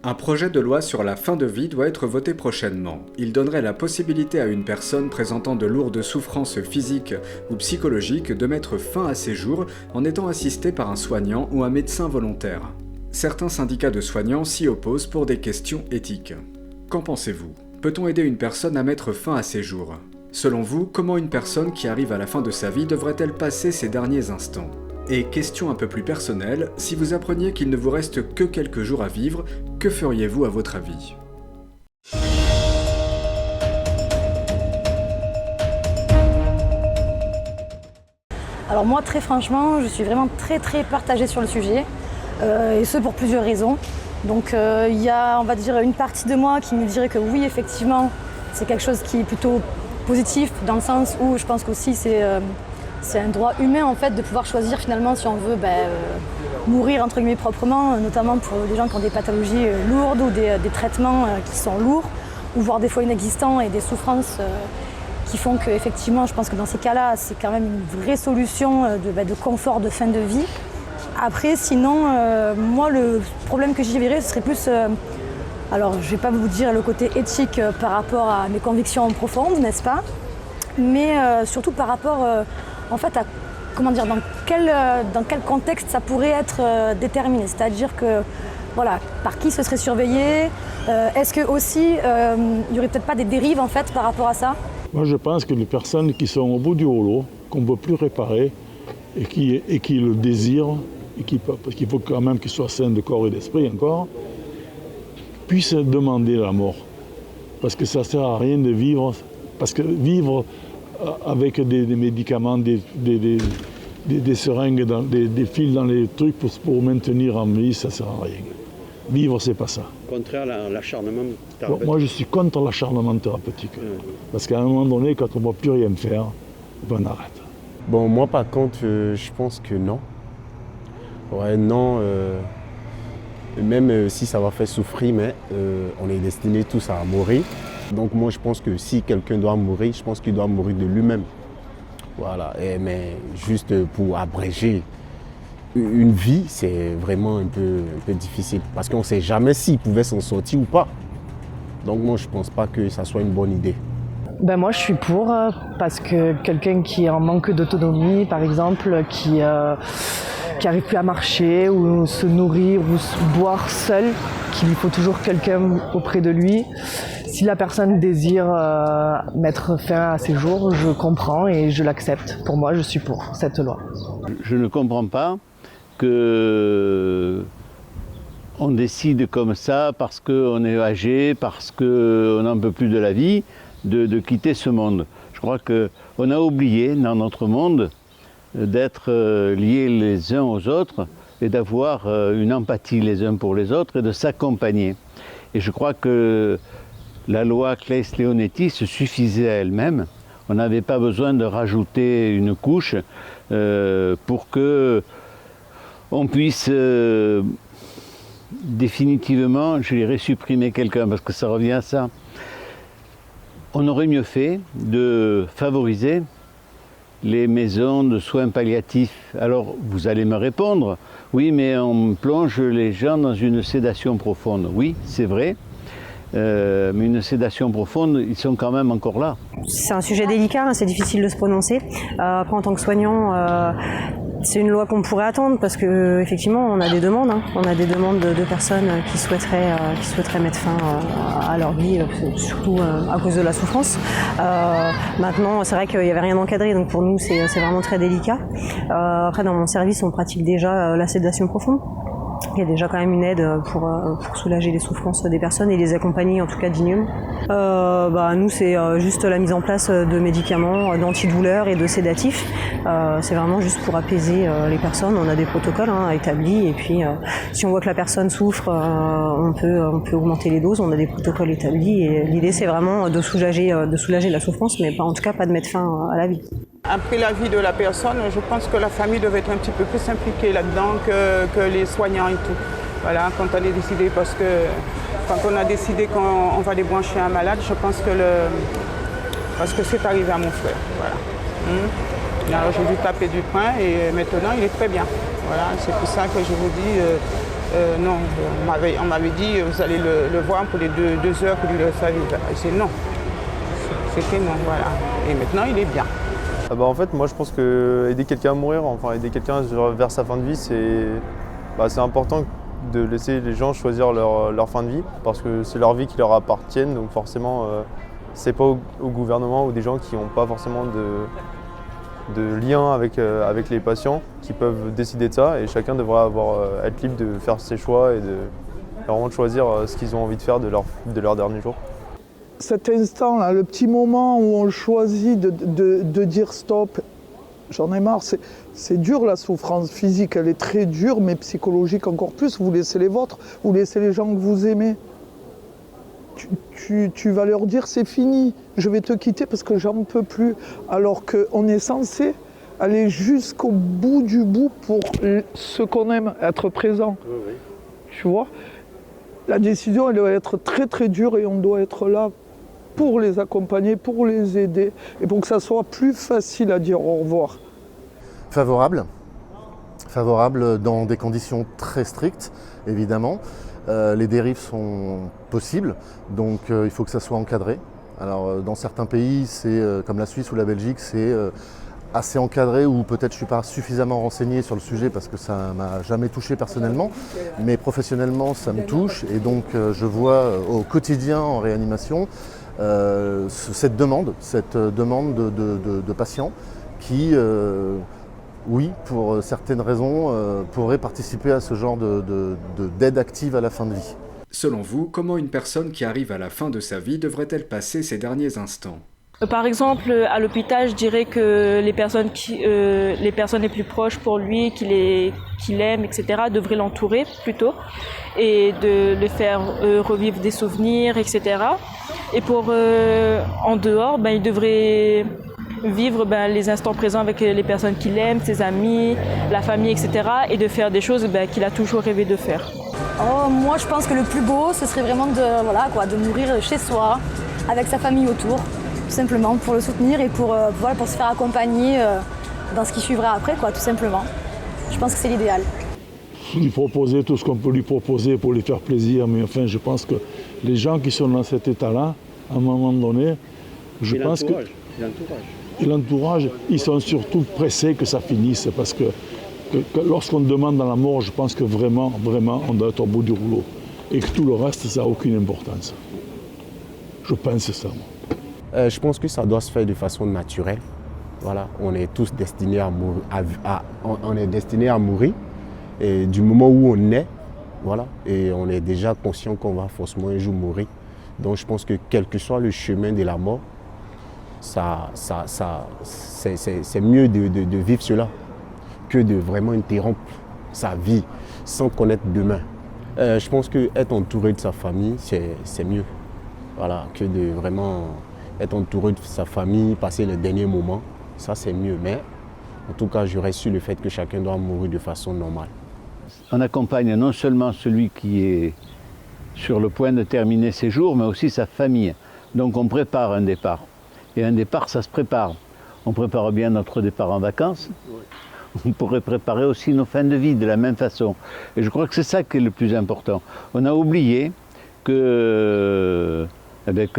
Un projet de loi sur la fin de vie doit être voté prochainement. Il donnerait la possibilité à une personne présentant de lourdes souffrances physiques ou psychologiques de mettre fin à ses jours en étant assistée par un soignant ou un médecin volontaire. Certains syndicats de soignants s'y opposent pour des questions éthiques. Qu'en pensez-vous ? Peut-on aider une personne à mettre fin à ses jours ? Selon vous, comment une personne qui arrive à la fin de sa vie devrait-elle passer ses derniers instants ? Et question un peu plus personnelle, si vous appreniez qu'il ne vous reste que quelques jours à vivre, que feriez-vous à votre avis ? Alors moi, très franchement, je suis vraiment très partagée sur le sujet, et ce pour plusieurs raisons. Donc il y a, on va dire, une partie de moi qui me dirait que oui, effectivement, c'est quelque chose qui est plutôt positif, dans le sens où je pense qu'aussi c'est un droit humain en fait de pouvoir choisir finalement si on veut mourir entre guillemets proprement, notamment pour les gens qui ont des pathologies lourdes ou des traitements qui sont lourds, ou voire des fois inexistants et des souffrances qui font qu'effectivement je pense que dans ces cas-là c'est quand même une vraie solution de confort de fin de vie. Après sinon, moi le problème que j'y verrais ce serait plus, alors je ne vais pas vous dire le côté éthique par rapport à mes convictions profondes, n'est-ce pas, mais surtout par rapport en fait à comment dire, dans quel contexte ça pourrait être déterminé, c'est-à-dire que voilà, par qui ce serait surveillé, est-ce que aussi il n'y aurait peut-être pas des dérives en fait par rapport à ça? Moi je pense que les personnes qui sont au bout du rouleau, qu'on ne peut plus réparer et qui le désirent, parce qu'il faut quand même qu'ils soient sains de corps et d'esprit encore, puissent demander la mort. Parce que ça ne sert à rien de vivre, parce que vivre avec des médicaments, des seringues, des fils dans les trucs pour maintenir en vie, ça ne sert à rien. Vivre, c'est pas ça. Contraire à l'acharnement thérapeutique. Moi, je suis contre l'acharnement thérapeutique. Parce qu'à un moment donné, quand on ne va plus rien faire, on arrête. Bon, moi, par contre, je pense que non. Ouais, non. Même si ça va faire souffrir, mais on est destinés tous à mourir. Donc moi, je pense que si quelqu'un doit mourir, je pense qu'il doit mourir de lui-même. Voilà. Mais juste pour abréger une vie, c'est vraiment un peu difficile. Parce qu'on ne sait jamais s'il pouvait s'en sortir ou pas. Donc moi, je ne pense pas que ça soit une bonne idée. Moi, je suis pour, parce que quelqu'un qui est en manque d'autonomie, par exemple, qui n'arrive plus à marcher ou se nourrir ou boire seul, qu'il lui faut toujours quelqu'un auprès de lui. Si la personne désire mettre fin à ses jours, je comprends et je l'accepte. Pour moi, je suis pour cette loi. Je ne comprends pas qu'on décide comme ça parce qu'on est âgé, parce qu'on n'en peut plus de la vie, de quitter ce monde. Je crois qu'on a oublié dans notre monde d'être liés les uns aux autres et d'avoir une empathie les uns pour les autres et de s'accompagner. Et je crois que la loi Claes-Leonetti se suffisait à elle-même. On n'avait pas besoin de rajouter une couche pour que on puisse définitivement, je dirais, supprimer quelqu'un, parce que ça revient à ça. On aurait mieux fait de favoriser les maisons de soins palliatifs. Alors, vous allez me répondre, oui, mais on plonge les gens dans une sédation profonde. Oui, c'est vrai, mais une sédation profonde, ils sont quand même encore là. C'est un sujet délicat, hein, c'est difficile de se prononcer. Après, en tant que soignant, c'est une loi qu'on pourrait attendre parce que effectivement, on a des demandes. Hein. On a des demandes de personnes qui souhaiteraient mettre fin à leur vie, surtout à cause de la souffrance. Maintenant, c'est vrai qu'il n'y avait rien encadré, donc pour nous, c'est vraiment très délicat. Après, dans mon service, on pratique déjà la sédation profonde. Il y a déjà quand même une aide pour soulager les souffrances des personnes et les accompagner en tout cas dignement. Nous c'est juste la mise en place de médicaments, d'antidouleurs et de sédatifs. C'est vraiment juste pour apaiser les personnes. On a des protocoles établis et puis si on voit que la personne souffre, on peut augmenter les doses. On a des protocoles établis et l'idée c'est vraiment de soulager la souffrance, mais en tout cas pas de mettre fin à la vie. Après la vie de la personne, je pense que la famille devait être un petit peu plus impliquée là-dedans que les soignants et tout. Voilà, quand on a décidé, parce que quand on a décidé qu'on va débrancher un malade, je pense que parce que c'est arrivé à mon frère. Voilà. Alors j'ai dû taper du poing et maintenant il est très bien. Voilà, c'est pour ça que je vous dis, Non, on m'avait dit vous allez le voir pour les 2 heures que lui restait vivre. C'est non. C'était non, voilà. Et maintenant, il est bien. En fait, moi je pense que aider quelqu'un à mourir, enfin aider quelqu'un vers sa fin de vie, c'est important de laisser les gens choisir leur fin de vie parce que c'est leur vie qui leur appartient, donc forcément c'est pas au gouvernement ou des gens qui n'ont pas forcément de lien avec les patients qui peuvent décider de ça et chacun devrait être libre de faire ses choix et de vraiment choisir ce qu'ils ont envie de faire de leur dernier jour. Cet instant-là, le petit moment où on choisit de dire stop, j'en ai marre, c'est dur la souffrance physique, elle est très dure, mais psychologique encore plus. Vous laissez les vôtres, vous laissez les gens que vous aimez. Tu vas leur dire c'est fini, je vais te quitter parce que j'en peux plus. Alors qu'on est censé aller jusqu'au bout du bout pour ce qu'on aime, être présent. Oui. Tu vois ? La décision, elle doit être très très dure et on doit être là pour les accompagner, pour les aider et pour que ça soit plus facile à dire au revoir. Favorable dans des conditions très strictes, évidemment. Les dérives sont possibles, donc il faut que ça soit encadré. Alors dans certains pays, comme la Suisse ou la Belgique, c'est assez encadré ou peut-être je ne suis pas suffisamment renseigné sur le sujet parce que ça ne m'a jamais touché personnellement, mais professionnellement ça me touche et donc je vois au quotidien en réanimation cette demande de patients qui, oui, pour certaines raisons, pourraient participer à ce genre d'aide active à la fin de vie. Selon vous, comment une personne qui arrive à la fin de sa vie devrait-elle passer ses derniers instants ? Par exemple, à l'hôpital, je dirais que les personnes les plus proches pour lui, qu'il aime, etc., devraient l'entourer plutôt et de le faire revivre des souvenirs, etc. Et en dehors, il devrait vivre les instants présents avec les personnes qu'il aime, ses amis, la famille, etc. et de faire des choses qu'il a toujours rêvé de faire. Moi, je pense que le plus beau, ce serait vraiment de mourir chez soi, avec sa famille autour. Tout simplement pour le soutenir et pour se faire accompagner dans ce qui suivra après, tout simplement. Je pense que c'est l'idéal. Lui proposer tout ce qu'on peut lui proposer pour lui faire plaisir, mais enfin je pense que les gens qui sont dans cet état-là, à un moment donné, je pense que... Et l'entourage, ils sont surtout pressés que ça finisse, parce que lorsqu'on demande dans la mort, je pense que vraiment, on doit être au bout du rouleau. Et que tout le reste, ça n'a aucune importance. Je pense ça, moi. Je pense que ça doit se faire de façon naturelle. Voilà, on est tous destinés à mourir. On est destinés à mourir. Et du moment où on est, voilà, et on est déjà conscient qu'on va forcément un jour mourir. Donc je pense que quel que soit le chemin de la mort, c'est mieux de vivre cela que de vraiment interrompre sa vie sans connaître demain. Je pense qu'être entouré de sa famille, c'est mieux. Voilà, que de vraiment être entouré de sa famille, passer les derniers moments, ça c'est mieux. Mais en tout cas, je reste sur le fait que chacun doit mourir de façon normale. On accompagne non seulement celui qui est sur le point de terminer ses jours, mais aussi sa famille. Donc on prépare un départ. Et un départ, ça se prépare. On prépare bien notre départ en vacances. On pourrait préparer aussi nos fins de vie de la même façon. Et je crois que c'est ça qui est le plus important. On a oublié que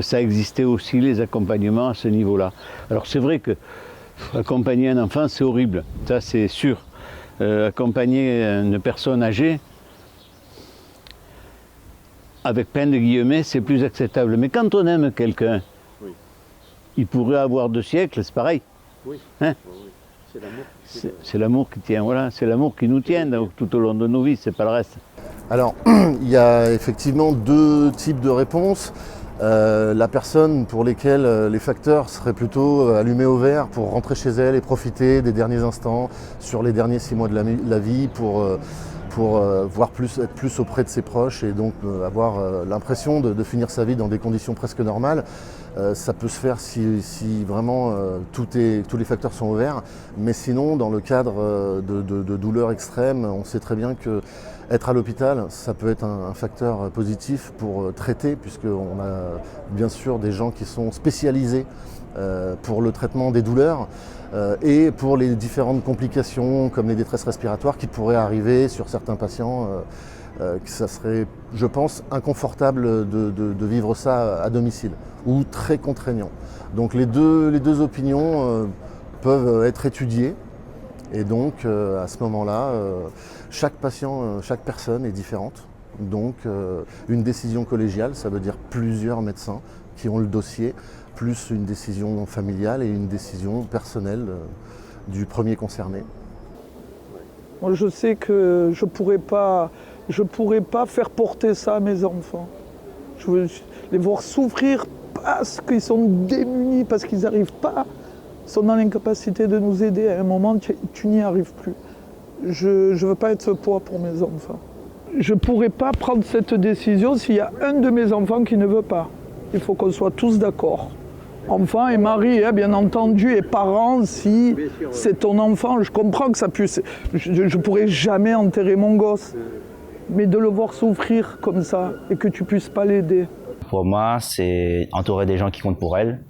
ça existait aussi, les accompagnements à ce niveau-là. Alors c'est vrai que accompagner un enfant, c'est horrible, ça c'est sûr. Accompagner une personne âgée, avec plein de guillemets, c'est plus acceptable. Mais quand on aime quelqu'un, oui, il pourrait avoir 2 siècles, c'est pareil. Oui, hein, oui. C'est l'amour. C'est l'amour qui tient, voilà, c'est l'amour qui nous tient donc, tout au long de nos vies, c'est pas le reste. Alors, il y a effectivement 2 types de réponses. La personne pour lesquelles les facteurs seraient plutôt allumés au vert pour rentrer chez elle et profiter des derniers instants sur les derniers 6 mois de la vie pour être plus auprès de ses proches et donc avoir l'impression de finir sa vie dans des conditions presque normales. Ça peut se faire si vraiment tous les facteurs sont ouverts, mais sinon dans le cadre de douleurs extrêmes, on sait très bien que être à l'hôpital, ça peut être un facteur positif pour traiter, puisqu'on a bien sûr des gens qui sont spécialisés pour le traitement des douleurs et pour les différentes complications comme les détresses respiratoires qui pourraient arriver sur certains patients que ça serait, je pense, inconfortable de vivre ça à domicile ou très contraignant. Donc les deux opinions peuvent être étudiées et donc à ce moment-là, chaque patient, chaque personne est différente. Donc une décision collégiale, ça veut dire plusieurs médecins qui ont le dossier, plus une décision familiale et une décision personnelle du premier concerné. Moi, je sais que je pourrais pas faire porter ça à mes enfants. Je veux les voir souffrir parce qu'ils sont démunis, parce qu'ils n'arrivent pas, ils sont dans l'incapacité de nous aider. À un moment, tu n'y arrives plus. Je ne veux pas être ce poids pour mes enfants. Je ne pourrais pas prendre cette décision s'il y a un de mes enfants qui ne veut pas. Il faut qu'on soit tous d'accord. Enfant et mari, bien entendu, et parents, si c'est ton enfant, je comprends que ça puisse... Je ne pourrais jamais enterrer mon gosse. Mais de le voir souffrir comme ça et que tu puisses pas l'aider. Pour moi, c'est entourer des gens qui comptent pour elle,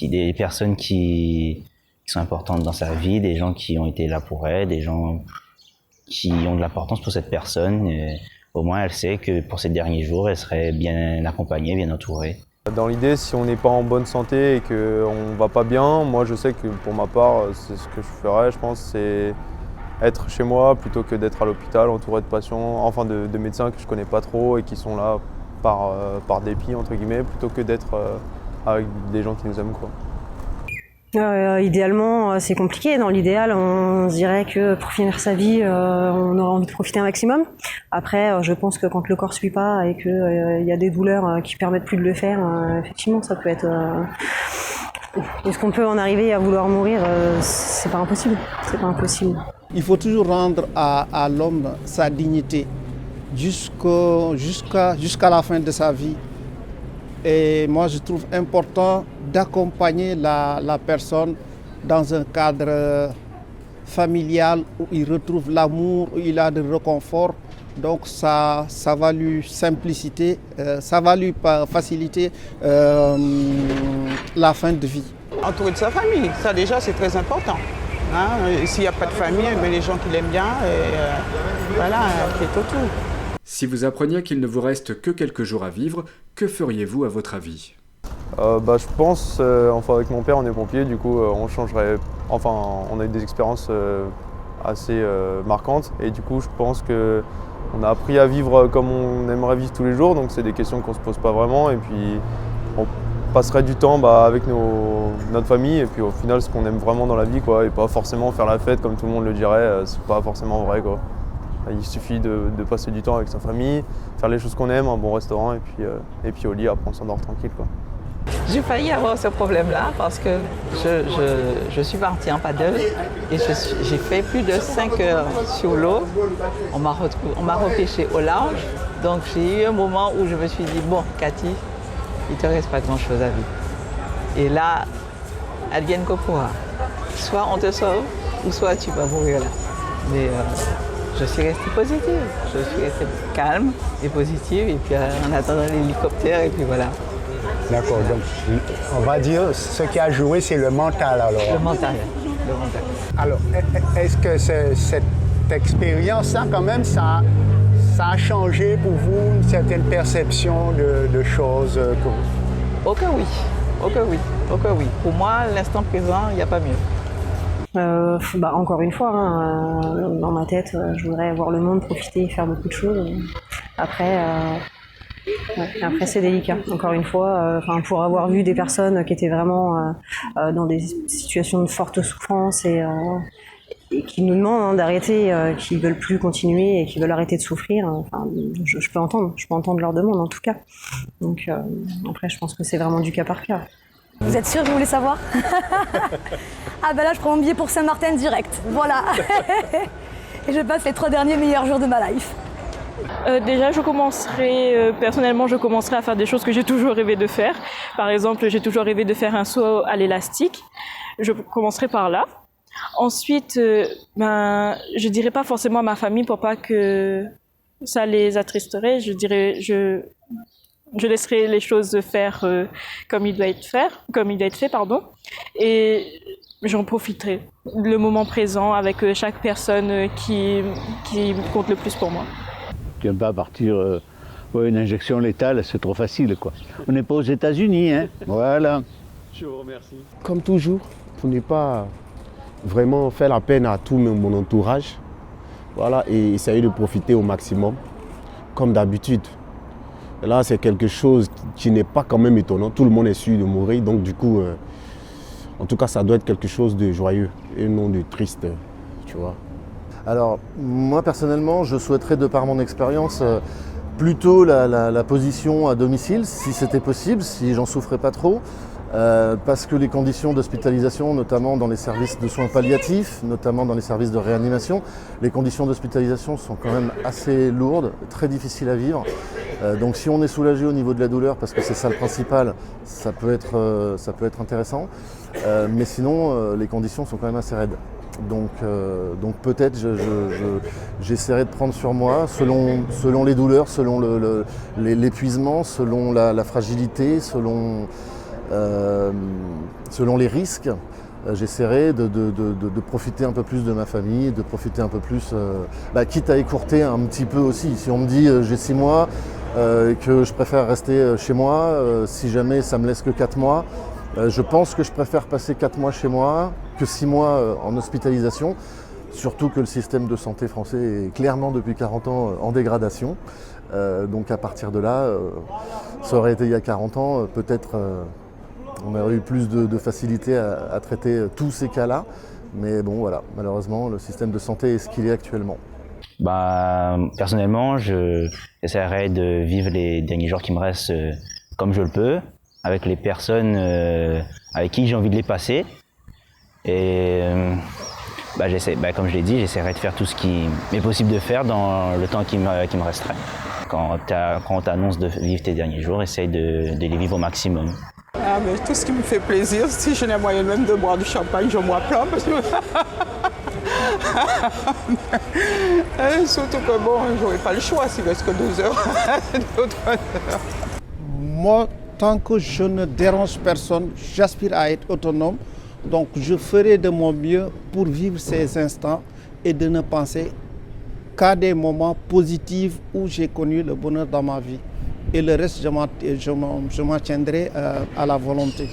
des personnes qui sont importantes dans sa vie, des gens qui ont été là pour elle, des gens qui ont de l'importance pour cette personne. Et au moins, elle sait que pour ces derniers jours, elle serait bien accompagnée, bien entourée. Dans l'idée, si on n'est pas en bonne santé et qu'on ne va pas bien, moi je sais que pour ma part, c'est ce que je ferais, je pense, c'est être chez moi plutôt que d'être à l'hôpital, entouré de patients, enfin de médecins que je ne connais pas trop et qui sont là par dépit, entre guillemets, plutôt que d'être avec des gens qui nous aiment, quoi. Idéalement, c'est compliqué. Dans l'idéal, on se dirait que pour finir sa vie, on aurait envie de profiter un maximum. Après, je pense que quand le corps suit pas et qu'il y a des douleurs qui permettent plus de le faire, effectivement, ça peut être... Est-ce qu'on peut en arriver à vouloir mourir? C'est pas impossible. C'est pas impossible. Il faut toujours rendre à l'homme sa dignité jusqu'à la fin de sa vie. Et moi, je trouve important d'accompagner la personne dans un cadre familial où il retrouve l'amour, où il a du réconfort. Donc ça va lui ça va lui faciliter la fin de vie. Entouré de sa famille, ça déjà c'est très important. Hein? S'il n'y a pas de famille, mais les gens qui l'aiment bien, voilà, c'est tout. Si vous appreniez qu'il ne vous reste que quelques jours à vivre, que feriez-vous à votre avis? Je pense, avec mon père on est pompier, du coup on changerait, on a eu des expériences assez marquantes et du coup je pense qu'on a appris à vivre comme on aimerait vivre tous les jours, donc c'est des questions qu'on ne se pose pas vraiment et puis on passerait du temps avec notre famille et puis au final ce qu'on aime vraiment dans la vie, quoi, et pas forcément faire la fête comme tout le monde le dirait, c'est pas forcément vrai, quoi. Il suffit de passer du temps avec sa famille, faire les choses qu'on aime, un bon restaurant et puis au lit, après on s'endort tranquille, quoi. J'ai failli avoir ce problème-là parce que je suis partie en paddle et j'ai fait plus de 5 heures sur l'eau. On m'a repêché au large, donc j'ai eu un moment où je me suis dit, bon Cathy, il ne te reste pas grand-chose à vivre. Et là, advienne que pourra. Soit on te sauve, ou soit tu vas mourir là. Mais je suis restée positive, je suis restée calme et positive, et puis en attendant l'hélicoptère, et puis voilà. D'accord, donc on va dire ce qui a joué, c'est le mental alors. Le mental. Alors, est-ce que cette expérience-là, quand même, ça a changé pour vous une certaine perception de choses Oh que oui, oh que oui, oh que oui. Pour moi, l'instant présent, il n'y a pas mieux. Encore une fois, dans ma tête, je voudrais voir le monde, profiter, faire beaucoup de choses. Après, c'est délicat. Encore une fois, pour avoir vu des personnes qui étaient vraiment dans des situations de forte souffrance et qui nous demandent d'arrêter, qui veulent plus continuer et qui veulent arrêter de souffrir, je peux entendre leur demande en tout cas. Donc après, je pense que c'est vraiment du cas par cas. Vous êtes sûr que vous voulez savoir? Ah ben là, je prends mon billet pour Saint-Martin direct. Voilà. Et je passe les 3 derniers meilleurs jours de ma life. Déjà, personnellement, je commencerai à faire des choses que j'ai toujours rêvé de faire. Par exemple, j'ai toujours rêvé de faire un saut à l'élastique. Je commencerai par là. Ensuite, je dirais pas forcément à ma famille pour pas que ça les attristerait. Je laisserai les choses faire comme il doit être fait, pardon. Et j'en profiterai. Le moment présent avec chaque personne qui compte le plus pour moi. Tu ne vas pas partir une injection létale, c'est trop facile, quoi. On n'est pas aux États-Unis, hein. Voilà. Je vous remercie. Comme toujours, pour ne pas vraiment faire la peine à tout mon entourage, voilà, et essayer de profiter au maximum, comme d'habitude. Là, c'est quelque chose qui n'est pas quand même étonnant. Tout le monde est sûr de mourir, donc du coup, en tout cas, ça doit être quelque chose de joyeux et non de triste, tu vois. Alors, moi personnellement, je souhaiterais, de par mon expérience, plutôt la position à domicile, si c'était possible, si j'en souffrais pas trop. Parce que les conditions d'hospitalisation, notamment dans les services de soins palliatifs, notamment dans les services de réanimation, les conditions d'hospitalisation sont quand même assez lourdes, très difficiles à vivre. Donc si on est soulagé au niveau de la douleur, parce que c'est ça le principal, ça peut être intéressant. Mais sinon, les conditions sont quand même assez raides. Donc peut-être j'essaierai de prendre sur moi, selon les douleurs, selon l'épuisement, selon la fragilité, selon les risques, j'essaierai de profiter un peu plus de ma famille, de profiter un peu plus, quitte à écourter un petit peu aussi. Si on me dit j'ai 6 mois, que je préfère rester chez moi, si jamais ça me laisse que 4 mois, je pense que je préfère passer 4 mois chez moi que 6 mois en hospitalisation, surtout que le système de santé français est clairement depuis 40 ans en dégradation. Donc à partir de là, ça aurait été il y a 40 ans, peut-être on aurait eu plus de facilité à traiter tous ces cas-là. Mais bon voilà, malheureusement le système de santé est ce qu'il est actuellement. Personnellement, j'essaierai de vivre les derniers jours qui me restent comme je le peux, avec les personnes avec qui j'ai envie de les passer. Et comme je l'ai dit, j'essaierai de faire tout ce qui m'est possible de faire dans le temps qui me resterait. Quand on t'annonce de vivre tes derniers jours, essaye de les vivre au maximum. Ah, mais tout ce qui me fait plaisir, si je n'ai moyen même de boire du champagne, je bois plein parce que... surtout que bon, j'aurais pas le choix s'il reste que 2 heures. Moi, tant que je ne dérange personne, j'aspire à être autonome. Donc je ferai de mon mieux pour vivre ces instants et de ne penser qu'à des moments positifs où j'ai connu le bonheur dans ma vie. Et le reste, je m'en tiendrai à la volonté.